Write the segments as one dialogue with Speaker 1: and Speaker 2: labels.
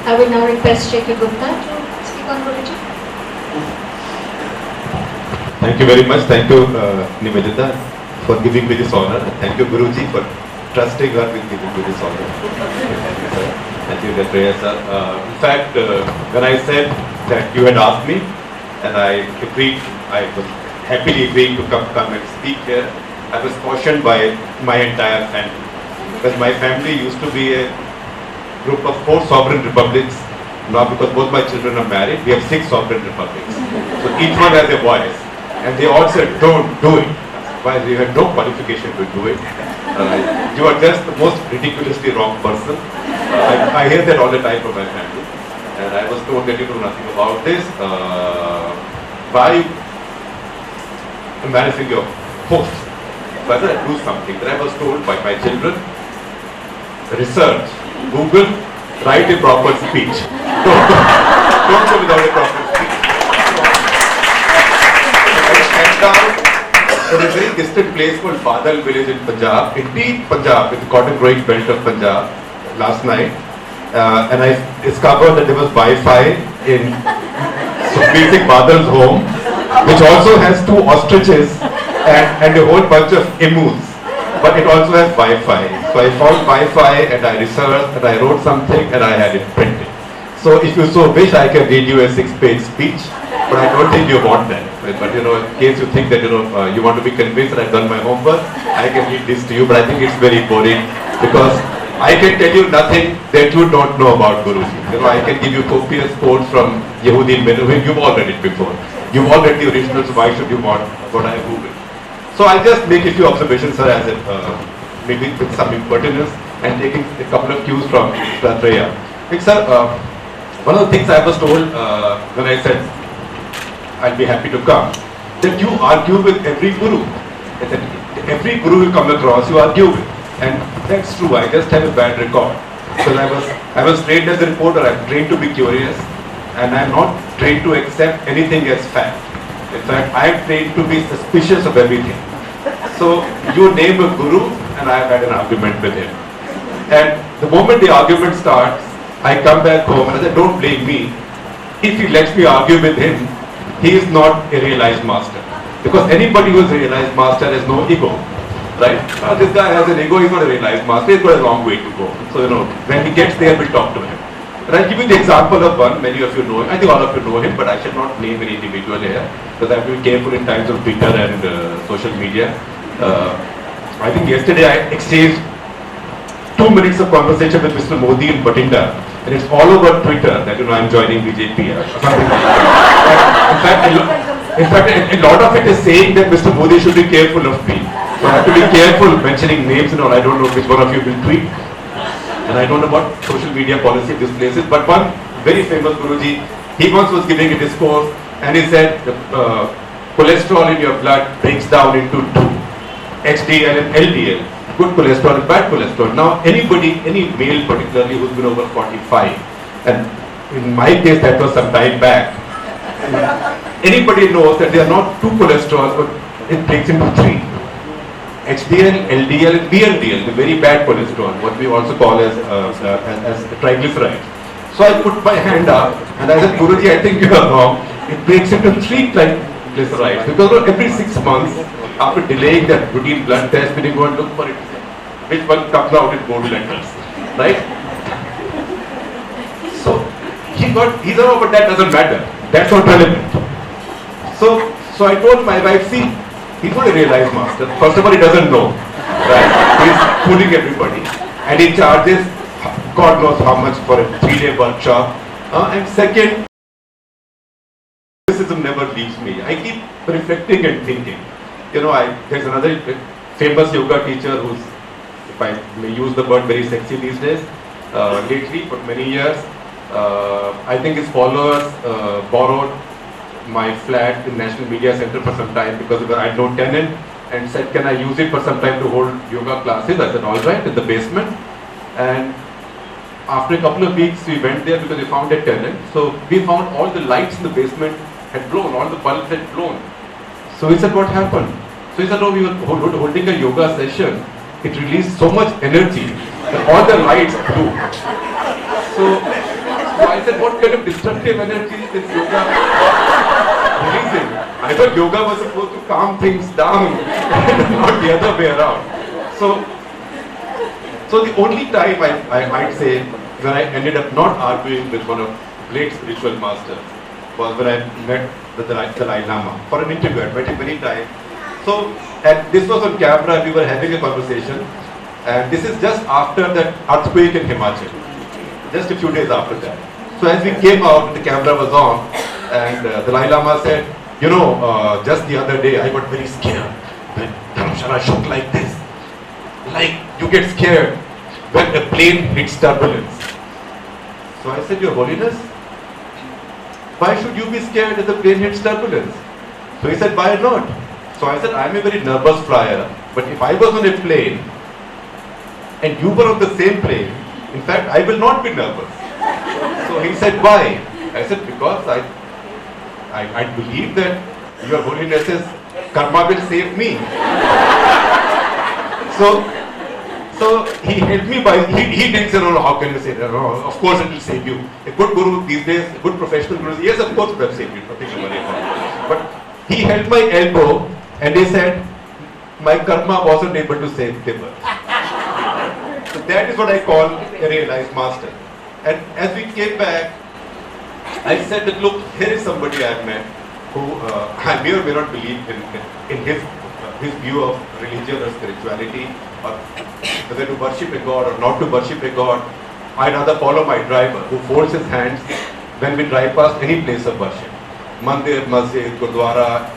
Speaker 1: I will now request Shekhar Gupta to speak on Guruji.
Speaker 2: Thank you very much. Thank you, Nivedita, for giving me this honor. Thank you, Guruji, for trusting her with giving me this honor. Thank you, Gatraya sir. In fact, when I said that you had asked me, and I agreed, I was happily agreeing to come and speak here, I was cautioned by my entire family. Because my family used to be a group of 4 sovereign republics. Now, because both my children are married, we have 6 sovereign republics. So each one has a voice. And they all said, don't do it. Why? You had no qualification to do it. You are just the most ridiculously wrong person. I hear that all the time from my family. And I was told that you know nothing about this. Why embarrassing your host? Whether I do something. Then I was told by my children, research, Google, write a proper speech. Don't go without a proper speech. I sat down in a very distant place called Badal village in Punjab, in deep Punjab, in the cotton growing belt of Punjab, last night. And I discovered that there was Wi-Fi in Sukhbir Singh Badal's home, which also has 2 ostriches and a whole bunch of emus. But it also has Wi-Fi. So I found Wi-Fi and I researched and I wrote something and I had it printed. So if you so wish, I can read you a 6-page speech, but I don't think you want that. But you know, in case you think that you want to be convinced that I've done my homework, I can read this to you, but I think it's very boring because I can tell you nothing that you don't know about Guruji. You know, I can give you copious quotes from Yehudi Menuhin. You've all read it before. You've all read the original, so why should you want what I Googled? So I'll just make a few observations, sir, as maybe with some impertinence and taking a couple of cues from Gatraya. Sir, one of the things I was told when I said I'll be happy to come, that you argue with every guru. That every guru you come across, you argue with. And that's true, I just have a bad record. Because I was trained as a reporter, I'm trained to be curious, and I'm not trained to accept anything as fact. In fact, I'm trained to be suspicious of everything. So you name a guru, and I've had an argument with him. And the moment the argument starts, I come back home and I say, don't blame me. If he lets me argue with him, he is not a realized master. Because anybody who is a realized master has no ego. Right? This guy has an ego, he's not a realized master, he's got a long way to go. So, when he gets there, we'll talk to him. And I'll give you the example of one, many of you know him, I think all of you know him, but I should not name any individual here, because I have to be careful in times of Twitter and social media. I think yesterday I exchanged 2 minutes of conversation with Mr. Modi in Batinda, and it's all over Twitter that, I'm joining BJP or something like that. In fact, a lot of it is saying that Mr. Modi should be careful of me. So I have to be careful mentioning names and all. I don't know which one of you will tweet. And I don't know what social media policy this place is. But one very famous Guruji, he once was giving a discourse and he said, cholesterol in your blood breaks down into 2. HDL and LDL. Good cholesterol and bad cholesterol. Now anybody, any male particularly who's been over 45, and in my case that was some time back, anybody knows that there are not 2 cholesterol, but it breaks into 3. HDL, LDL and VLDL, the very bad cholesterol, what we also call as triglycerides. So I put my hand up and I said, Guruji, I think you are wrong. It breaks into 3 triglycerides because every 6 months, after delaying that routine blood test, when you go and look for it, which one comes out in gold letters, right? So he said, oh, but that doesn't matter. That's not relevant. So I told my wife, see, he's not a realized master. First of all, he doesn't know. Right? He's fooling everybody. And he charges God knows how much for a 3-day workshop. And second, criticism never leaves me. I keep reflecting and thinking. There's another famous yoga teacher who's, if I may use the word, very sexy these days, lately, for many years. I think his followers borrowed my flat in National Media Center for some time because I had no tenant and said, can I use it for some time to hold yoga classes? I said, all right, in the basement. And after a couple of weeks, we went there because we found a tenant. So we found all the lights in the basement had blown, all the bulbs had blown. So we said, what happened? So he said, oh, we were holding a yoga session. It released so much energy that all the lights blew. So So I said, what kind of destructive energy is this yoga releasing? I thought yoga was supposed to calm things down, not the other way around. So the only time I might say when I ended up not arguing with one of great spiritual masters was when I met the Dalai Lama for an interview. I met him many times. So, and this was on camera, we were having a conversation, and this is just after that earthquake in Himachal, just a few days after that. So as we came out, the camera was on, and the Dalai Lama said, you know, just the other day I got very scared when Dharamshala shook like this. Like you get scared when a plane hits turbulence. So I said, Your Holiness, why should you be scared if the plane hits turbulence? So he said, why not? So I said, I'm a very nervous flyer, but if I was on a plane and you were on the same plane, in fact, I will not be nervous. So he said, why? I said, because I believe that Your Holiness's karma will save me. So he helped me by, he didn't say, no, how can you say that? No, of course it will save you. A good guru these days, a good professional guru, yes, of course it will save you. Nothing to worry about. But he held my elbow and he said, my karma wasn't able to save Tibber. So that is what I call a realized master. And as we came back, I said that, look, here is somebody I have met who I may or may not believe in his view of religion or spirituality, or whether to worship a god or not to worship a god. I'd rather follow my driver who folds his hands when we drive past any place of worship. Mandir, masjid, gurdwara,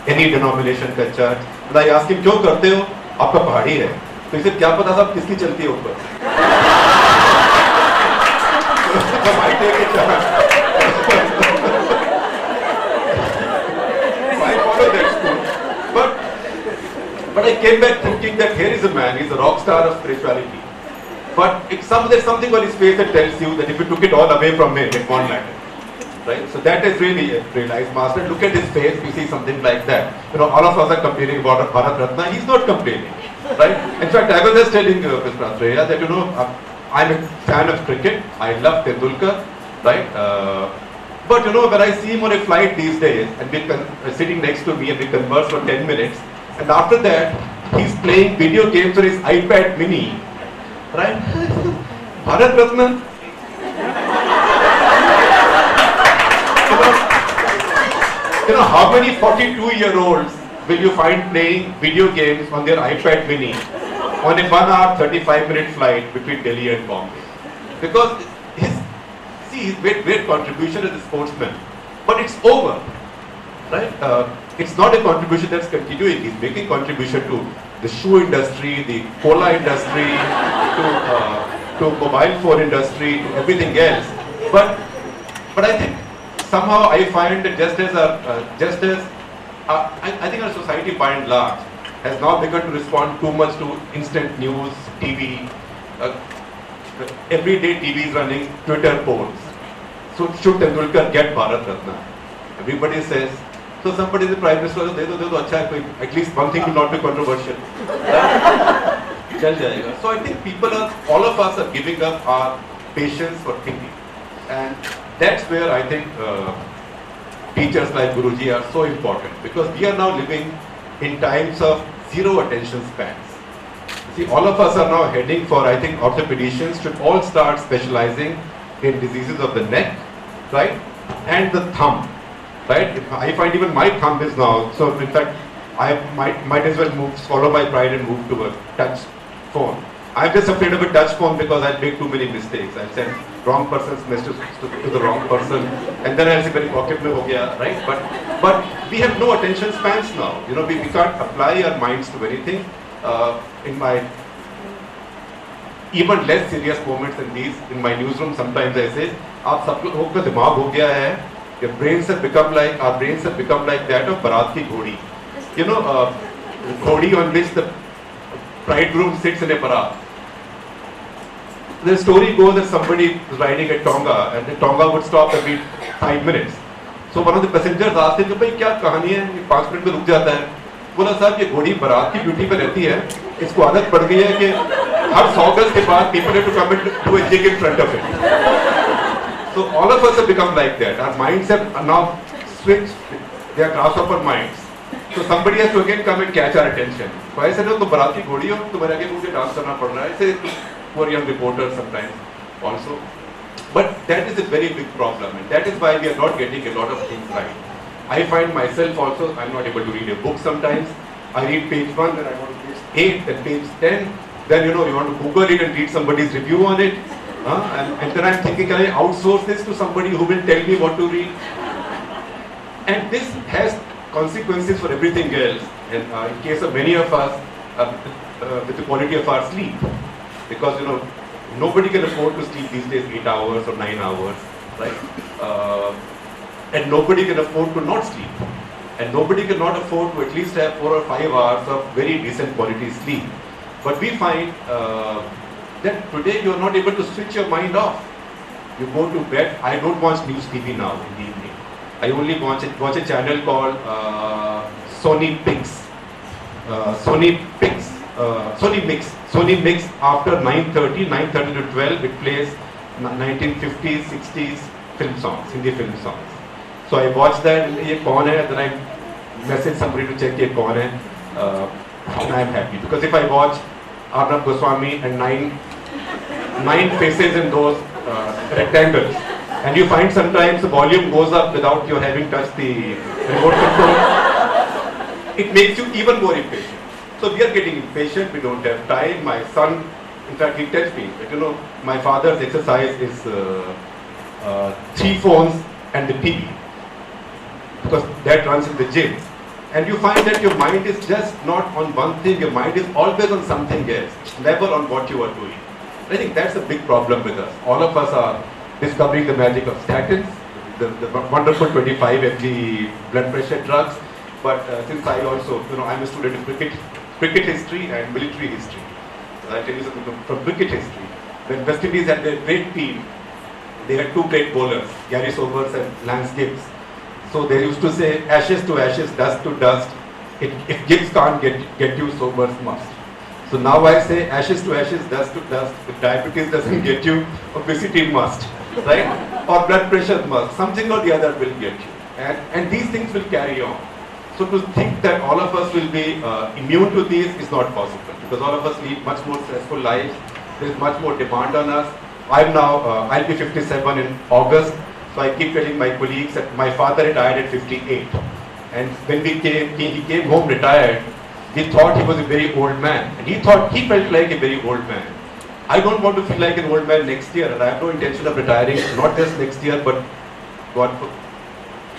Speaker 2: any denomination का church. And I asked him, क्यों करते हो? आपका पहाड़ी है. तो इसे क्या पता साहब किसकी चलती है ऊपर? So I take a chance. So I follow that school. But I came back thinking that here is a man, he's a rock star of spirituality. But there's something on his face that tells you that if you took it all away from him, it won't matter. Right? So that is really a realized master. Look at his face, you see something like that. You know, all of us are complaining about Bharat Ratna. He's not complaining. Right? In fact, I was just telling Mr. Atreya that, you know, I'm a fan of cricket. I love Tendulkar. Right? But you know, when I see him on a flight these days, and sitting next to me and we converse for 10 minutes, and after that, he's playing video games on his iPad mini. Right? Bharat Ratna. You know, how many 42-year-olds will you find playing video games on their iPad mini on a 1 hour, 35-minute flight between Delhi and Bombay? Because his great contribution as a sportsman. But it's over. Right? It's not a contribution that's continuing. He's making contribution to the shoe industry, the cola industry, to mobile phone industry, to everything else. But I think somehow I find that I think our society by and large has now begun to respond too much to instant news, TV. Everyday TV is running Twitter polls. So should Tendulkar get Bharat Ratna? Everybody says. So somebody is the Prime Minister, at least one thing will not be controversial. So I think all of us are giving up our patience for thinking. And that's where I think teachers like Guruji are so important, because we are now living in times of zero attention spans. See, all of us are now heading for, I think, orthopedicians should all start specializing in diseases of the neck, right, and the thumb. Right? I find even my thumb is now, so in fact, I might as well swallow my pride and move to a touch phone. I'm just afraid of a touch phone because I'll make too many mistakes. I'll send wrong person's message to the wrong person, and then I'll say, "Very pocket mein ho gaya," right? But we have no attention spans now. You know, we can't apply our minds to anything. In my even less serious moments than these, in my newsroom, sometimes I say, "आप सब लोगों का दिमाग हो गया है." Our brains have become like that of Bharat ki ghodi. You know, ghodi on which the bridegroom sits in a barat. The story goes that somebody was riding a Tonga, and the Tonga would stop every 5 minutes. So one of the passengers asked him, "भाई क्या कहानी है? 5 minute में रुक जाता है." बोला, "साहब ये घोड़ी बारात की ड्यूटी पे रहती है. इसको आदत पड़ गई है कि हर 100 गज के बाद people have to come and do a jig in front of it." So all of us have become like that. Our minds have now switched. They are grasshopper minds. So somebody has to again come and catch our attention. So I said, "No, तुम बराती घोड़ी हो, तुम्हारे आगे मुझे dance करना पड़ रहा है." ऐसे poor young reporters sometimes also. But that is a very big problem, and that is why we are not getting a lot of things right. I find myself also, I'm not able to read a book sometimes. I read page 1, then I go to page 8, then page 10. Then you want to Google it and read somebody's review on it. And then I'm thinking, can I outsource this to somebody who will tell me what to read? And this has consequences for everything else. And in case of many of us, with the quality of our sleep. Because nobody can afford to sleep these days 8 hours or 9 hours, right? And nobody can afford to not sleep. And nobody cannot afford to at least have 4 or 5 hours of very decent quality sleep. But we find that today you are not able to switch your mind off. You go to bed. I don't watch news TV now in the evening. I only watch a channel called Sony Pix. Sony Mix after 9:30 to 12, it plays 1950s, 60s film songs, Hindi film songs. So I watch that, ye kaun hai, then I message somebody to check ye kaun hai, and I am happy. Because if I watch Arnab Goswami and nine faces in those rectangles, and you find sometimes the volume goes up without you having touched the remote control, it makes you even more impatient. So we are getting impatient, we don't have time. My son, in fact, he tells me that, my father's exercise is 3 phones and the TV, because that runs in the gym. And you find that your mind is just not on one thing, your mind is always on something else, never on what you are doing. I think that's a big problem with us. All of us are discovering the magic of statins, the wonderful 25 mg blood pressure drugs. But since I also, I'm a student of cricket history and military history. So I'll tell you something from cricket history. When West Indies had their great team, they had 2 great bowlers, Gary Sobers and Lance Gibbs. So they used to say, ashes to ashes, dust to dust. If Gibbs can't get you, Sobers must. So now I say, ashes to ashes, dust to dust. If diabetes doesn't get you, obesity must, right? Or blood pressure must. Something or the other will get you. And these things will carry on. So to think that all of us will be immune to these is not possible, because all of us lead much more stressful lives. There is much more demand on us. I'll be 57 in August, so I keep telling my colleagues that my father retired at 58. And when he came home retired, we thought he was a very old man. And he felt like a very old man. I don't want to feel like an old man next year, and I have no intention of retiring, not just next year, but God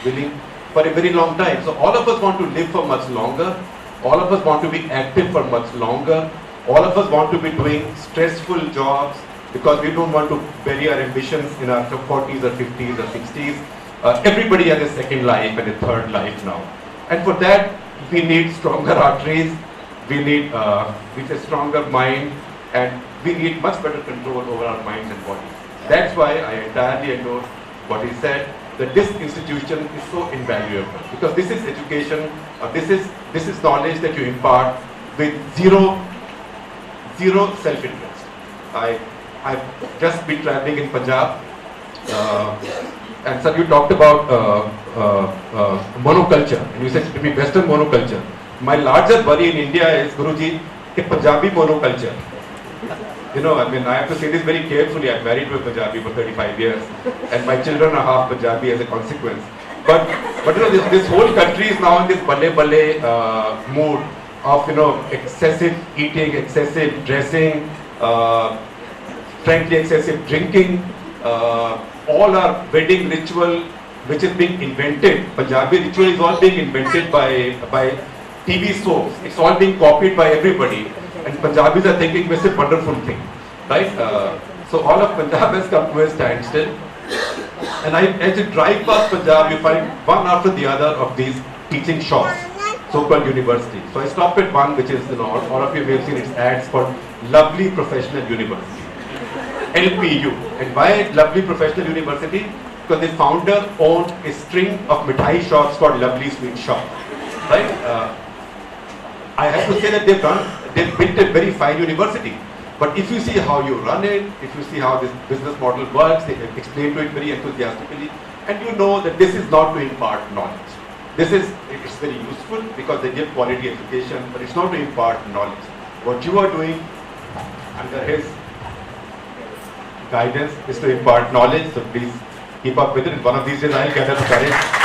Speaker 2: willing, for a very long time. So all of us want to live for much longer. All of us want to be active for much longer. All of us want to be doing stressful jobs, because we don't want to bury our ambitions in our 40s or 50s or 60s. Everybody has a second life and a third life now. And for that, we need stronger arteries, we need with a stronger mind, and we need much better control over our minds and bodies. That's why I entirely endorse what he said, that this institution is so invaluable, because this is education, this is knowledge that you impart with zero self-interest. I've just been traveling in Punjab, and sir, you talked about monoculture, and you said to me Western monoculture. My larger worry in India is, Guruji, a Punjabi monoculture. I have to say this very carefully. I'm married to a Punjabi for 35 years, and my children are half Punjabi as a consequence. But this whole country is now in this balle mood of excessive eating, excessive dressing, frankly excessive drinking. All our wedding ritual, which is being invented, Punjabi ritual is all being invented by TV soaps. It's all being copied by everybody. And Punjabis are thinking it's a wonderful thing, right? So all of Punjab has come to a standstill. And as you drive past Punjab, you find one after the other of these teaching shops, so-called universities. So I stopped at one, which is, all of you may have seen its ads, called Lovely Professional University, LPU. And why Lovely Professional University? Because the founder owned a string of mithai shops called Lovely Sweet Shop, right? I have to say that they've built a very fine university. But if you see how you run it, if you see how this business model works, they explain to it very enthusiastically, and you know that this is not to impart knowledge. It's very useful because they give quality education, but it's not to impart knowledge. What you are doing under his guidance is to impart knowledge, so please keep up with it. One of these days I'll gather the courage